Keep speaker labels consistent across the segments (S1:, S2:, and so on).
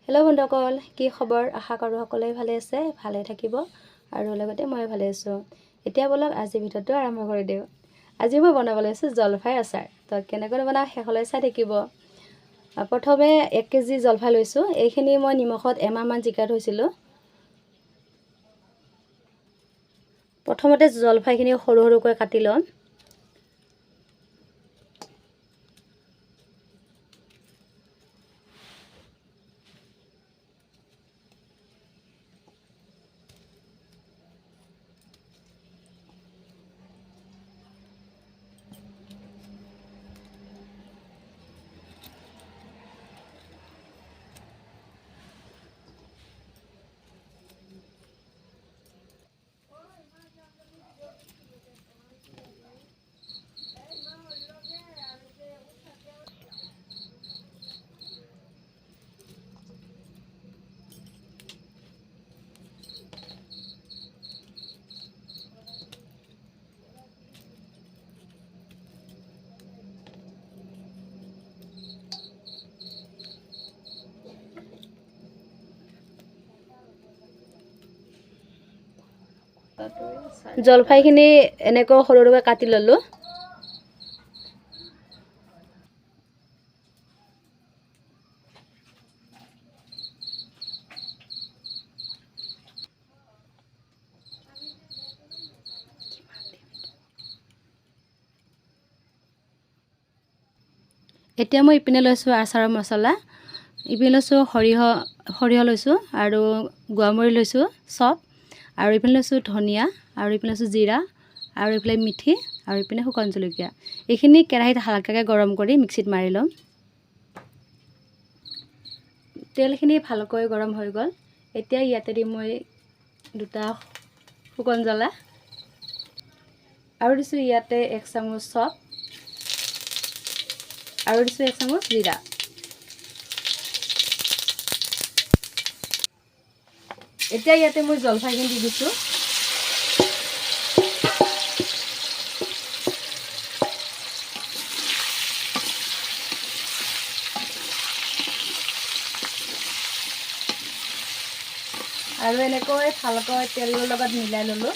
S1: Hello' বন্ধুসকল, কি খবৰ? আশা কৰোঁ সকলোৱে ভালে আছে, ভালে থাকিব আৰু লগতে মই ভালে আছোঁ। এতিয়া বলক আজি ভিডিঅ'টো আৰম্ভ কৰি দিওঁ। আজি মই বনাব লৈছোঁ জলফাই আচাৰ। তো কেনেকৈ বনাওঁ শেষলৈ চাই থাকিব। প্ৰথমে 1 কেজি জলফাই লৈছোঁ। এইখিনি মই নিমখত এমাহমান জিকাই থৈছিলোঁ। প্ৰথমতে জলফাইখিনি সৰু সৰুকৈ কাটি ল'ম। জলফাইখিনি এনেকৈ সৰু সৰুকৈ কাটি ল'লোঁ। এতিয়া মই ইপিনে লৈছোঁ আচাৰৰ মছলা। ইপিনে লৈছোঁ সৰিয়হ লৈছোঁ আৰু গুৱামুৰি লৈছোঁ চপ, আৰু ইপিনে লৈছোঁ ধনিয়া, আৰু ইপিনে লৈছোঁ জিৰা, আৰু এইফালে মিঠি, আৰু ইপিনে শুকান জলকীয়া। এইখিনি কেৰাহীত হালকাকৈ গৰম কৰি মিক্সিত মাৰি ল'ম। তেলখিনি ভালকৈ গৰম হৈ গ'ল। এতিয়া ইয়াতে দিম মই 2টা শুকান জ্বলা, আৰু দিছোঁ ইয়াতে 1 চামুচ চপ, আৰু দিছোঁ 1 চামুচ জিৰা। এতিয়া ইয়াতে মই জলফাইখিনি দি দিছোঁ। আৰু এনেকৈ ভালকৈ তেলৰ লগত মিলাই ল'লোঁ।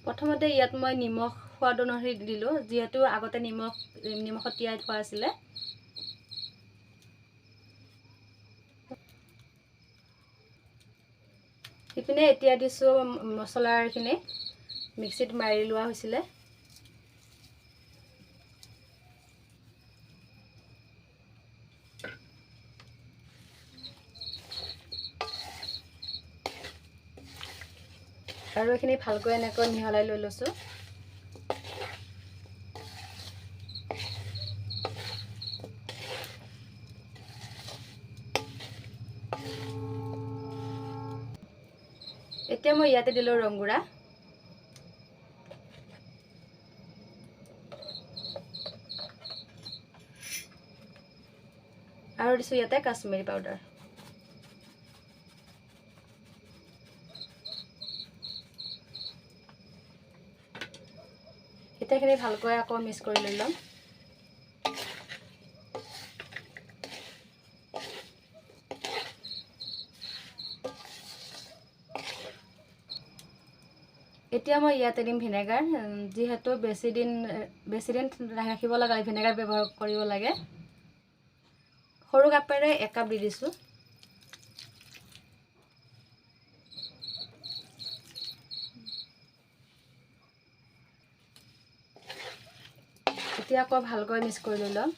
S1: প্ৰথমতে ইয়াত মই নিমখ সোৱাদ অনুসৰি দিলোঁ, যিহেতু আগতে নিমখত তিয়াই থোৱা আছিলে। ইপিনে এতিয়া দিছোঁ মছলাখিনি মিক্সিত মাৰি লোৱা হৈছিলে। আৰু এইখিনি ভালকৈ এনেকৈ মিহলাই লৈ লৈছোঁ। এতিয়া মই ইয়াতে দিলোঁ ৰংগুড়া, আৰু দিছোঁ ইয়াতে কাশ্মীৰী পাউডাৰ। এতিয়াখিনি ভালকৈ আকৌ মিক্স কৰি লৈ ল'ম। এতিয়া মই ইয়াতে দিম ভিনেগাৰ, যিহেতু বেছি দিন ৰাখিব লাগে ভিনেগাৰ ব্যৱহাৰ কৰিব লাগে। সৰু কাপেৰে 1 কাপ দি দিছোঁ। এতিয়া আকৌ ভালকৈ মিক্স কৰি লৈ ল'ম।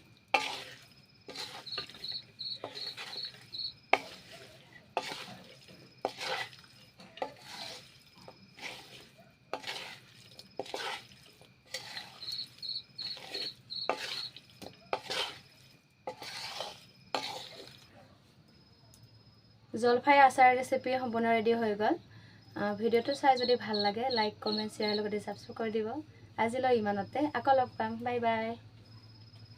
S1: জলফাই আচাৰ ৰেচিপি সম্পূৰ্ণ ৰেডি হৈ গ'ল। ভিডিঅ'টো চাই যদি ভাল লাগে লাইক, কমেণ্ট, শ্বেয়াৰ লগতে ছাবস্ক্ৰাইব কৰি দিব। আজিলৈ ইমানতে, আকৌ লগ পাম। Bye bye.